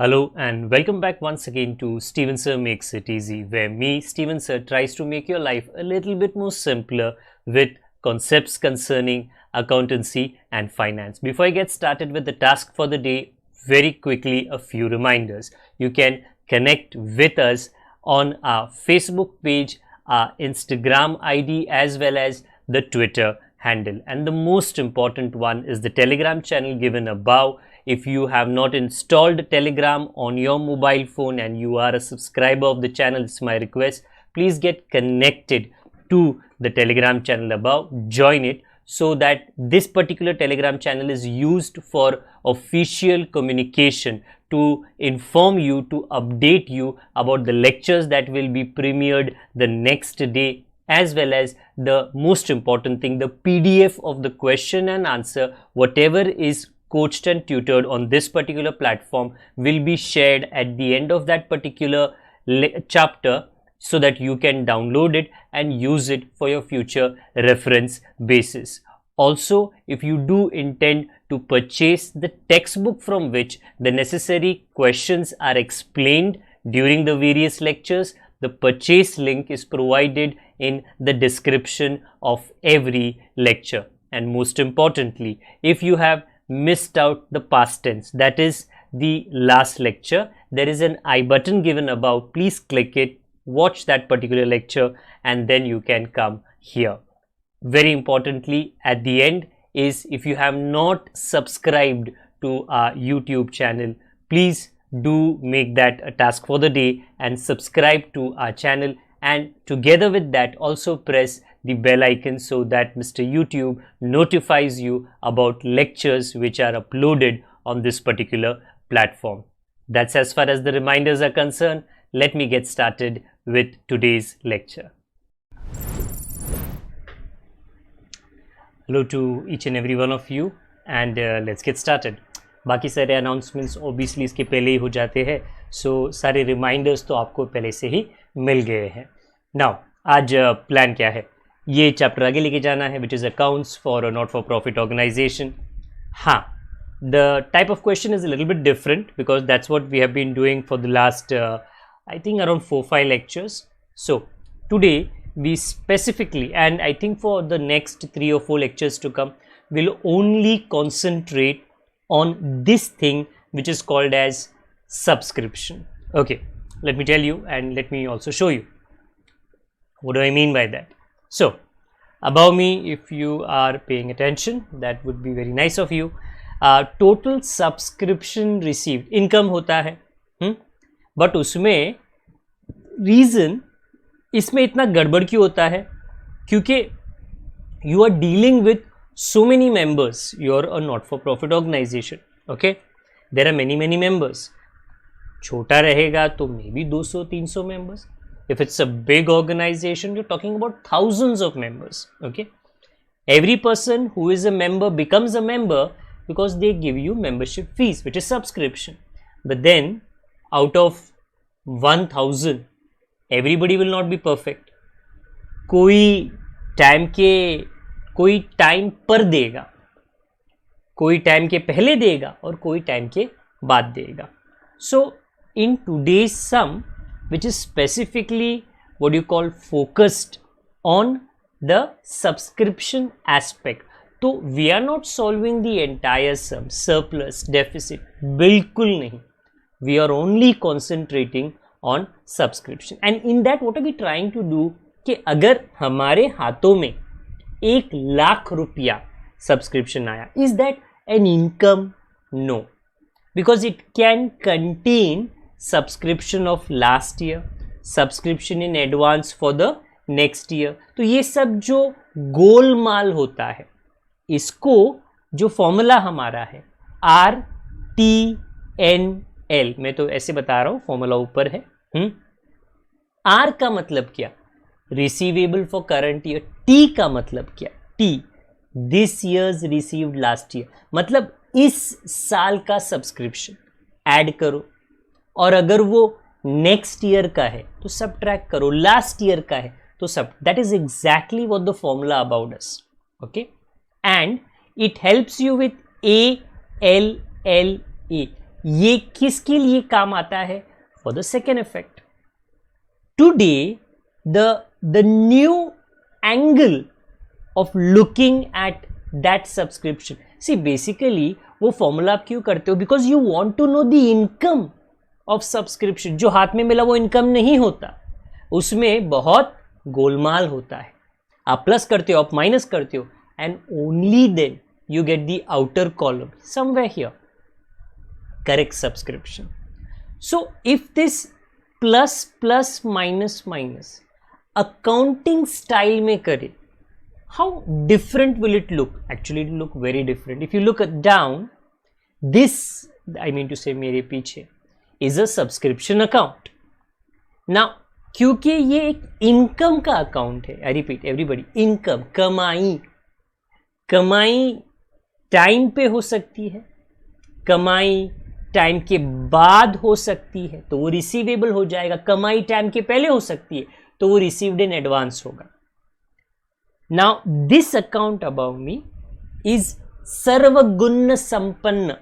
Hello and welcome back once again to Steven Sir Makes It Easy, where me, Steven Sir, tries to make your life a little bit more simpler with concepts concerning accountancy and finance. Before I get started with the task for the day, very quickly a few reminders. You can connect with us on our Facebook page, our Instagram ID, as well as the Twitter handle. And the most important one is the Telegram channel given above. If you have not installed Telegram on your mobile phone and you are a subscriber of the channel, it's my request, please get connected to the Telegram channel above, join it, so that this particular Telegram channel is used for official communication to inform you, to update you about the lectures that will be premiered the next day, as well as the most important thing, the PDF of the question and answer, whatever is coached and tutored on this particular platform will be shared at the end of that particular chapter, so that you can download it and use it for your future reference basis. Also, if you do intend to purchase the textbook from which the necessary questions are explained during the various lectures, the purchase link is provided in the description of every lecture. And most importantly, if you have missed out the past tense, that is the last lecture, there is an I button given above. Please click it, watch that particular lecture, and then you can come here. Very importantly, at the end is, if you have not subscribed to our YouTube channel, please do make that a task for the day and subscribe to our channel, and together with that also press the bell icon so that Mr. YouTube notifies you about lectures which are uploaded on this particular platform. That's as far as the reminders are concerned. Let me get started with today's lecture. Hello to each and every one of you, and let's get started. बाकी सारे announcements obviously इसके पहले ही हो जाते हैं, सो सारे reminders तो आपको पहले से ही मिल गए हैं. नाउ आज प्लान क्या है, ये चैप्टर आगे लेके जाना है, which is accounts for a not for profit organisation. हाँ, the type of question is a little bit different because that's what we have been doing for the last I think around 4-5 lectures. So today we specifically, and I think for the next 3 or 4 lectures to come, will only concentrate on this thing which is called as subscription. Okay, let me tell you and let me also show you what do I mean by that. So above me, if you are paying attention, that would be very nice of you. Total subscription received, income होता है, but उसमें reason इसमें इतना गड़बड़ क्यों होता है, क्योंकि you are dealing with so many members. You are a not for profit organisation. Okay, there are many members. छोटा रहेगा तो may be 200-300 members. If it's a big organisation, you are talking about thousands of members. Okay, every person who is a member becomes a member because they give you membership fees, which is subscription. But then out of 1000, everybody will not be perfect. कोई time पर देगा, कोई time के पहले देगा और कोई time के बाद देगा. So in today's sum, which is specifically what you call focused on the subscription aspect, तो we are not solving the entire sum, surplus, deficit, बिल्कुल नहीं. We are only concentrating on subscription. And in that, what are we trying to do? कि अगर हमारे हाथों में 1,00,000 रुपया subscription आया, is that an income? No, because it can contain subscription of last year, subscription in advance for the next year. तो ये सब जो गोलमाल होता है, इसको जो फॉर्मूला हमारा है RTNL, मैं तो ऐसे बता रहा हूँ, फॉर्मूला ऊपर है. आर का मतलब क्या, receivable for current year. T का मतलब क्या, T this years received last year, मतलब इस साल का सब्सक्रिप्शन ऐड करो, और अगर वो नेक्स्ट ईयर का है तो सबट्रैक्ट करो, लास्ट ईयर का है तो सब. That is exactly what the formula about us. Okay, and it helps you with ALLA, ये किसके लिए काम आता है? For the second effect. Today the new angle of looking at that subscription. See basically वो फॉर्मूला आप क्यों करते हो? Because you want to know the income of subscription. जो हाथ में मिला वो इनकम नहीं होता, उसमें बहुत गोलमाल होता है. आप प्लस करते हो, आप माइनस करते हो, and only then you get the outer column somewhere here, correct subscription. So if this plus plus minus minus accounting style में करें, how different will it look? Actually it will look very different. If you look at down, this, I mean to say मेरे पीछे is a subscription account. Now क्योंकि ये एक income का account है, I repeat everybody, income, कमाई. कमाई time पे हो सकती है, कमाई टाइम के बाद हो सकती है तो वो रिसीवेबल हो जाएगा. कमाई टाइम के पहले हो सकती है तो वो रिसीव्ड इन एडवांस होगा. Now this account about me is सर्वगुण संपन्न.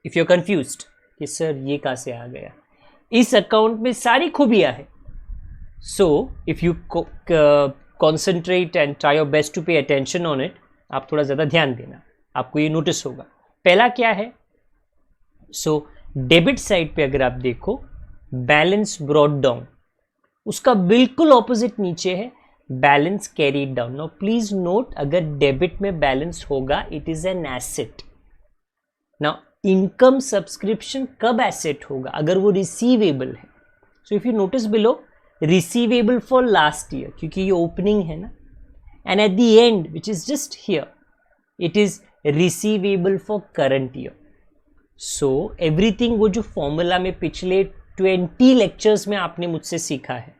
इफ यू आर कंफ्यूज्ड कि सर ये कहां से आ गया, इस अकाउंट में सारी खूबियां है. So if you concentrate and try your best to pay attention on it, आप थोड़ा ज्यादा ध्यान देना, आपको ये नोटिस होगा. पहला क्या है? सो डेबिट साइड पे अगर आप देखो, बैलेंस ब्रॉट डाउन, उसका बिल्कुल ऑपोजिट नीचे है balance carried down. Now please note, अगर डेबिट में बैलेंस होगा it is an asset. Now income subscription कब एसेट होगा? अगर वो रिसीवेबल है. So if you notice below, receivable for last year, क्योंकि ये ओपनिंग है ना, and at the and which is just here, it is receivable for current year. So everything, वो जो फॉर्मूला में पिछले 20 लेक्चर्स में आपने मुझसे सीखा है,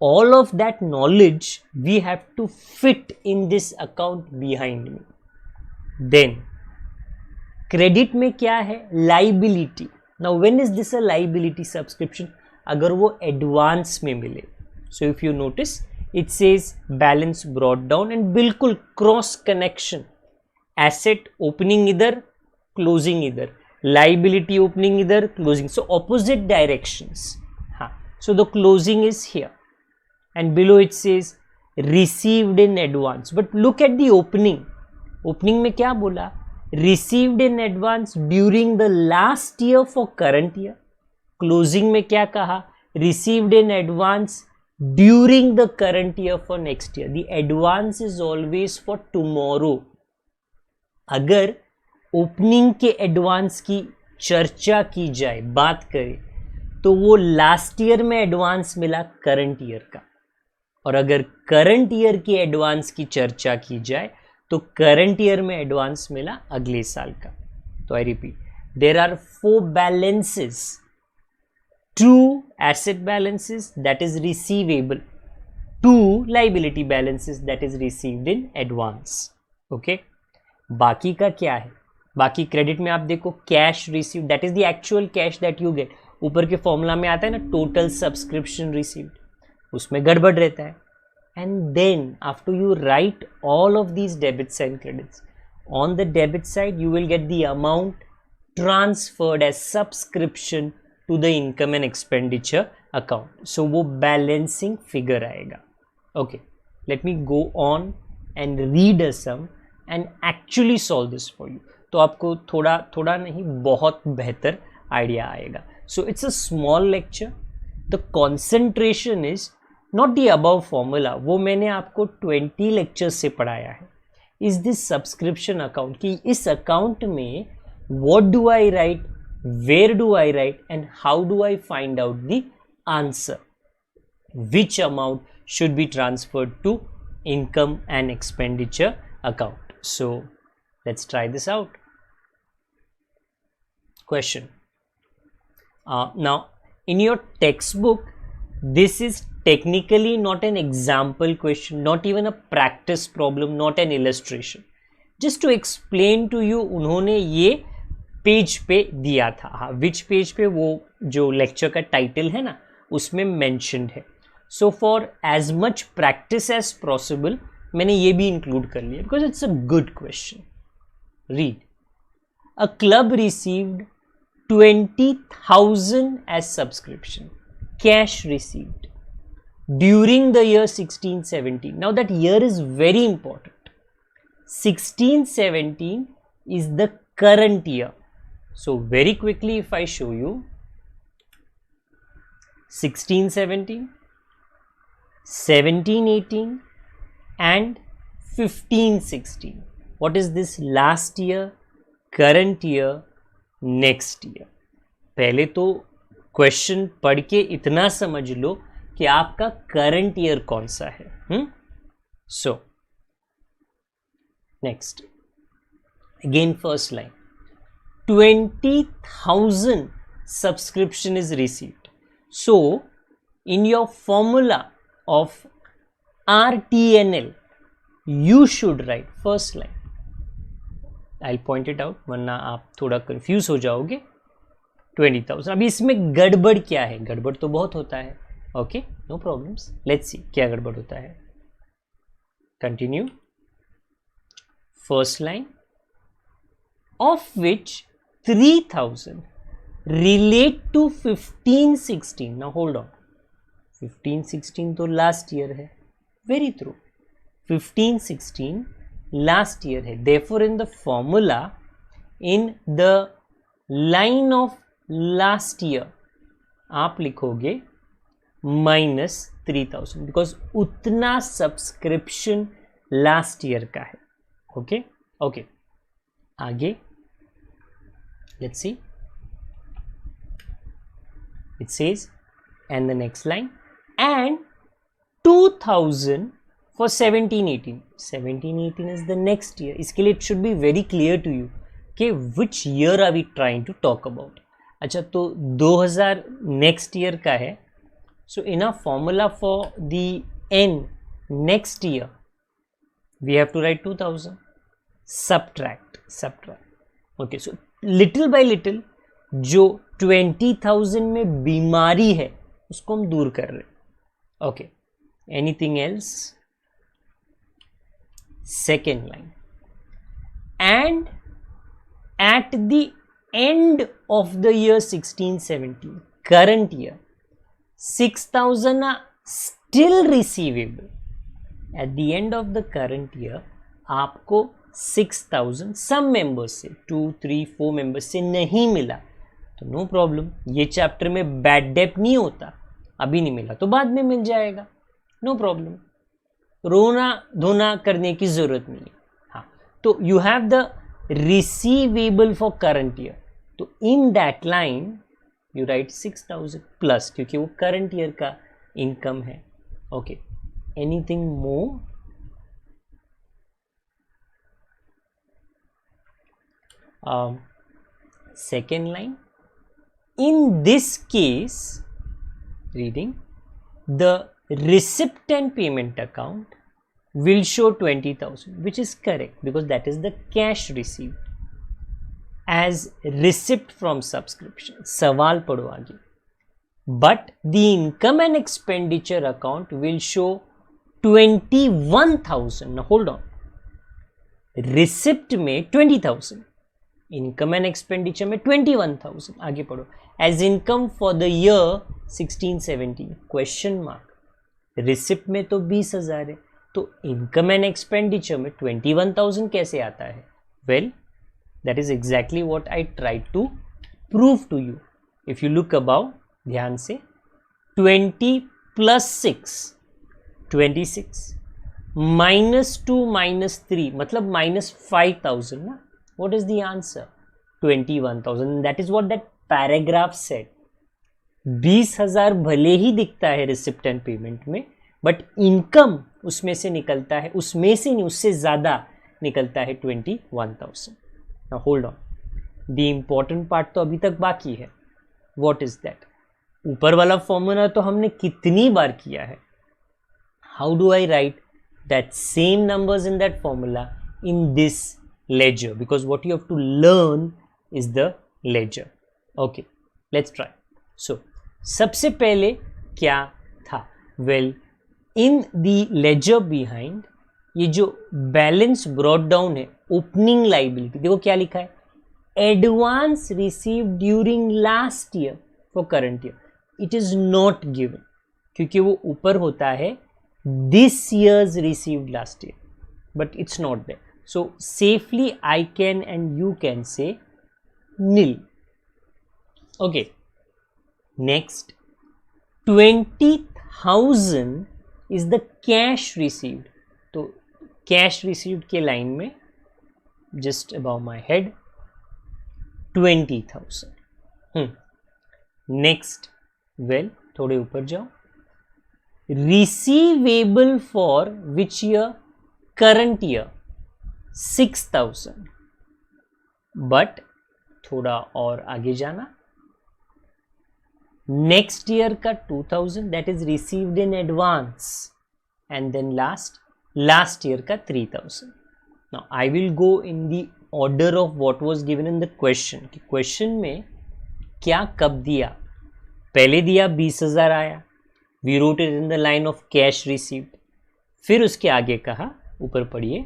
all of that knowledge we have to fit in this account behind me. Then credit में क्या है? Liability. Now when is this a liability subscription? अगर वो एडवांस में मिले. So if you notice, it says balance brought down and बिल्कुल cross connection. Asset opening इधर, closing इधर, लाइबिलिटी ओपनिंग इधर, क्लोजिंग. So opposite directions. हाँ, so the closing is here and below it says received in advance. But look at the opening. Opening में क्या बोला? Received in advance during the last year for current year. Closing में क्या कहा? Received in advance during the current year for next year. The advance is always for tomorrow. अगर opening के advance की चर्चा की जाए, बात करें, तो वो लास्ट ईयर में एडवांस मिला करंट ईयर का. और अगर करंट ईयर की एडवांस की चर्चा की जाए तो करंट ईयर में एडवांस मिला अगले साल का. तो I repeat, there are 4 balances. 2 asset balances, that is receivable. 2 liability balances, that is received in advance. Okay. बाकी का क्या है? बाकी क्रेडिट में आप देखो, cash received, that is the actual cash that you get. ऊपर के फॉर्मूला में आता है ना, टोटल सब्सक्रिप्शन रिसीव्ड, उसमें गड़बड़ रहता है. And then after you write all of these debits and credits, on the debit side you will get the amount transferred as subscription to the income and expenditure account. So वो balancing figure आएगा. Okay, let me go on and read a sum and actually solve this for you. तो आपको थोड़ा थोड़ा नहीं, बहुत बेहतर idea आएगा. So it's a small lecture. The concentration is not the above formula, वो मैंने आपको 20 लेक्चर्स से पढ़ाया है. इज दिस सब्सक्रिप्शन अकाउंट, कि इस अकाउंट में what do I write, where do I write, and how do I find out the answer, which amount should be transferred to income and expenditure account. So let's try this out. Question. Now in your textbook this is technically not an example question, not even a practice problem, not an illustration. Just to explain to you, उन्होंने ये page पे दिया था. हाँ, which page पे? वो जो lecture का टाइटल है ना, उसमें मेंशन्ड है. So for as much practice as possible मैंने ये भी इंक्लूड कर लिया, because it's a good question. Read. A club received 20,000 as subscription, cash received during the year 16-17. Now that year is very important. 16-17 is the current year. So very quickly, if I show you 16-17, 17-18 and 15-16. What is this? Last year, current year, next year. पहले तो question पढ़ के इतना समझ लो कि आपका current year कौन सा है. So next, again first line, 20,000 subscription is received. So in your formula of RTNL you should write first line. I'll point it out वरना आप थोड़ा कंफ्यूज हो जाओगे. 20,000. अभी इसमें गड़बड़ क्या है? गड़बड़ तो बहुत होता है. Okay, no problems. Let's see क्या गड़बड़ होता है. Continue. First line, of which 3,000 relate to 15-16. Now hold on, 15-16 तो लास्ट ईयर है. वेरी ट्रू, 15-16 लास्ट ईयर है. Therefore in the formula, in the line of last year आप लिखोगे -3,000 because उतना सब्सक्रिप्शन लास्ट ईयर का है. ओके ओके, आगे let's see. It says and the next line, and 2,000 for 17-18. 17-18 is the next year. इसके लिए it should be very clear to you कि which year are we trying to talk about. अच्छा, तो 2000 next year का है. So in our formula for the n next year we have to write 2,000. subtract. Okay, so little by little जो 20,000 में बीमारी है उसको हम दूर कर रहे. Okay, anything else? Second line, and at the end of the year 16-17, current year, 6,000 are still receivable. At the end of the current year आपको 6,000 some members से 2, 3, 4 members से नहीं मिला तो नो प्रॉब्लम. ये चैप्टर में बैड डेट नहीं होता. अभी नहीं मिला तो बाद में मिल जाएगा, नो प्रॉब्लम. रोना धोना करने की जरूरत नहीं है. हाँ, तो you have the receivable for current year. तो in that line you write 6,000 plus, क्योंकि वो करंट ईयर का इनकम है. Okay, anything more? Second line, in this case reading, the receipt and payment account will show 20,000, which is correct because that is the cash received as receipt from subscription. सवाल पढ़ो आगे. But the income and expenditure account will show 21,000. Now hold on, receipt में 20,000, income and expenditure में 21,000. आगे पढ़ो. As income for the year 16-17, question mark. Receipt में तो 20,000 है, तो इनकम एंड एक्सपेंडिचर में 21,000 कैसे आता है? Well, that is exactly what I try to prove to you. If you look about, ध्यान से, 20 + 6 26, -2 -3 मतलब -5,000 ना. What is the answer? 21,000. That is what that paragraph said. 20,000 भले ही दिखता है रिसिप्ट एंड पेमेंट में, बट इनकम उसमें से निकलता है, उसमें से नहीं, उससे ज़्यादा निकलता है 21,000. Now hold on, the important part तो अभी तक बाकी है. What is that? ऊपर वाला फॉर्मूला तो हमने कितनी बार किया है. How do I write that same numbers in that formula in this ledger? Because what you have to learn is the ledger. Okay, let's try. So सबसे पहले क्या था? Well, in the ledger behind, ये जो balance brought down है, opening liability, देखो क्या लिखा है, advance received during last year for current year, it is not given, क्योंकि वो ऊपर होता है this year's received last year, but it's not there. So safely I can and you can say nil. Okay, next, 20,000 is the cash received. तो cash received के line में just above my head 20,000. Next, well, थोड़े ऊपर जाओ, receivable for which year? Current year 6,000, but थोड़ा और आगे जाना, next year का 2,000, that is received in advance, and then last year का 3,000. Now I will go in the order of what was given in the question. कि question में क्या कब दिया, पहले दिया 20,000 आया, we wrote it in the line of cash received, फिर उसके आगे कहा, ऊपर पढ़िए,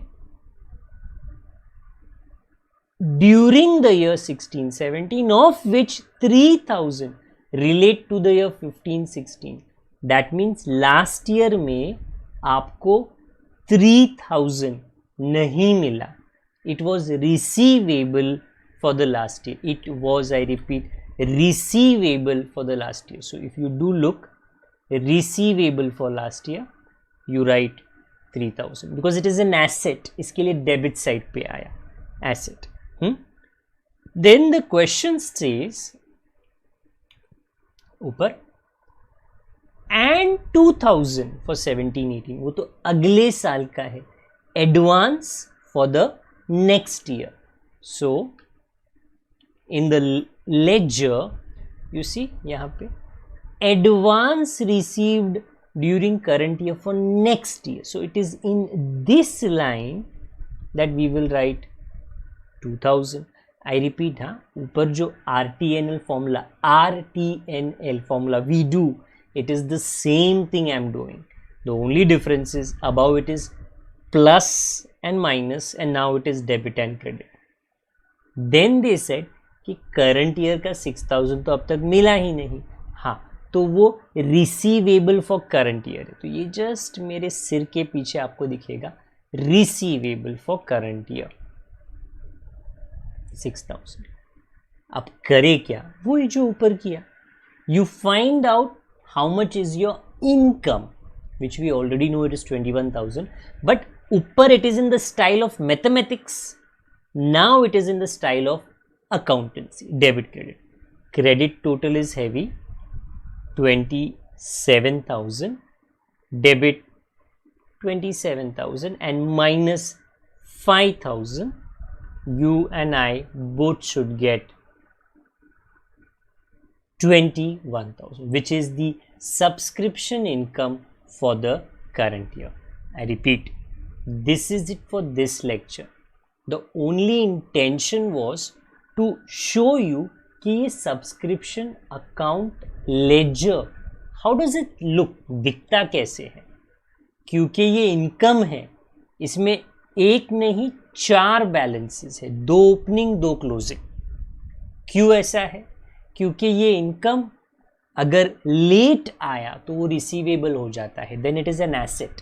during the year 16-17 of which 3,000 relate to the year 15-16. That means last year में आपको 3,000 नहीं मिला. It was receivable for the last year. It was, I repeat, receivable for the last year. So if you do look, receivable for last year, you write 3,000 because it is an asset. इसके लिए debit side पे आया asset. Then the question says ऊपर and 2,000 for 17-18, वो तो अगले साल का है, advance for the next year. So in the ledger you see यहाँ पे advance received during current year for next year. So it is in this line that we will write 2,000. I repeat, हाँ, ऊपर जो RTNL formula we do, it is the same thing I am doing. The only difference is above it is plus and minus and now it is debit and credit. Then they said कि current year का 6,000 तो अब तक मिला ही नहीं, हाँ, तो वो receivable for current year है. तो ये just मेरे सिर के पीछे आपको दिखेगा receivable for current year 6,000. अब करे क्या, वो जो ऊपर किया, you find out how much is your income, which we already know it is 21,000, but ऊपर it is in the style of mathematics, now it is in the style of accountancy, debit credit. Credit total is heavy, 27,000, debit 27,000 and minus 5,000. You and I both should get 21,000, which is the subscription income for the current year. I repeat, this is it for this lecture. The only intention was to show you कि ये subscription account ledger, how does it look, दिखता कैसे है, क्योंकि ये income है, इसमें एक नहीं 4 बैलेंसेस है, 2 ओपनिंग 2 क्लोजिंग. क्यों ऐसा है, क्योंकि ये इनकम अगर लेट आया तो वो रिसीवेबल हो जाता है, then it is an asset.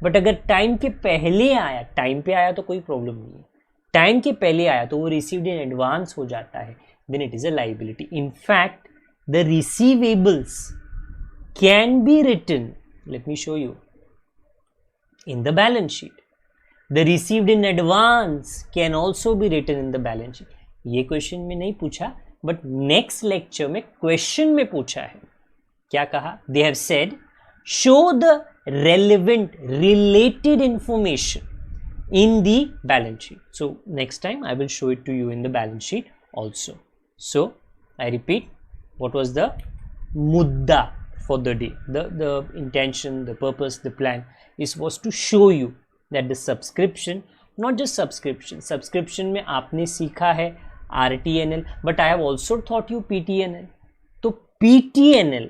But अगर टाइम के पहले आया, टाइम पे आया तो कोई प्रॉब्लम नहीं है, टाइम के पहले आया तो वो रिसीव्ड इन एडवांस हो जाता है, then it is a liability. In fact the receivables can be written, let me show you, in the balance sheet. The received in advance can also be written in the balance sheet. ये question में नहीं पूछा, but next lecture में question में पूछा है. क्या कहा? They have said, show the relevant related information in the balance sheet. So next time I will show it to you in the balance sheet also. So I repeat, what was the mudda for the day? The intention, the purpose, the plan was to show you that the subscription, not just subscription में आपने सीखा है RTNL, but I have also taught you PTNL. तो PTNL,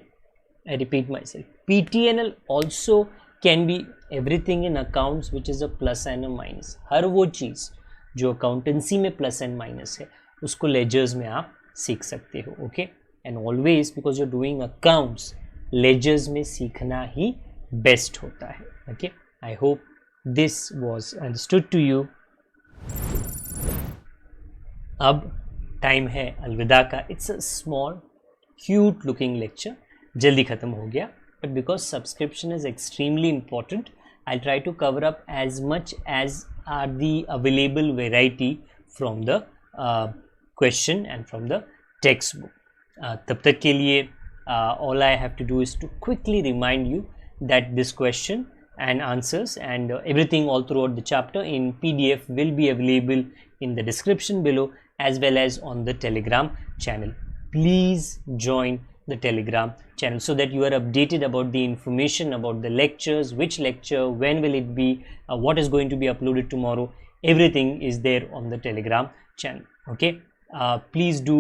I repeat myself, PTNL also can be everything in accounts which is a plus and a minus. हर वो चीज़ जो accountancy में plus and minus है उसको लेजर्स में आप सीख सकते हो. Okay, and always because you are doing accounts, ledgers में सीखना ही बेस्ट होता है. Okay, I hope this was understood to you. अब टाइम है अलविदा का. It's a small cute looking lecture, जल्दी ख़त्म हो गया, but because subscription is extremely important, I try to cover up as much as are the available variety from the question and from the textbook. तब तक के लिए all I have to do is to quickly remind you that this question and answers and everything all throughout the chapter in PDF will be available in the description below as well as on the Telegram channel. Please join the Telegram channel so that you are updated about the information about the lectures, which lecture, when will it be, what is going to be uploaded tomorrow. Everything is there on the Telegram channel. Okay, please do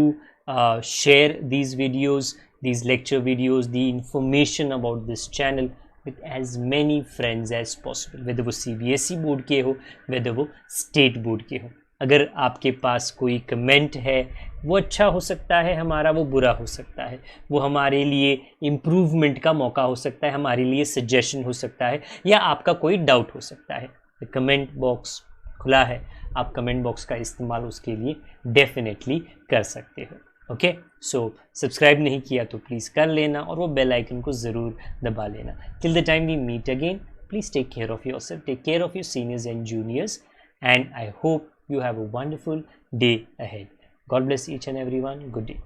share these videos, these lecture videos, the information about this channel with as many friends as possible, whether वो CBSE board के हो, whether वो state board के हो. अगर आपके पास कोई comment है, वो अच्छा हो सकता है हमारा, वो बुरा हो सकता है, वो हमारे लिए इम्प्रूवमेंट का मौका हो सकता है, हमारे लिए सजेशन हो सकता है, या आपका कोई डाउट हो सकता है. कमेंट बॉक्स खुला है, आप कमेंट बॉक्स का इस्तेमाल उसके लिए डेफिनेटली कर सकते हो. ओके, सो सब्सक्राइब नहीं किया तो प्लीज़ कर लेना और वो बेल आइकन को ज़रूर दबा लेना. Till the time we meet again, please take care of yourself, take care of your seniors and juniors, and I hope you have a wonderful day ahead. God bless each and everyone. Good day.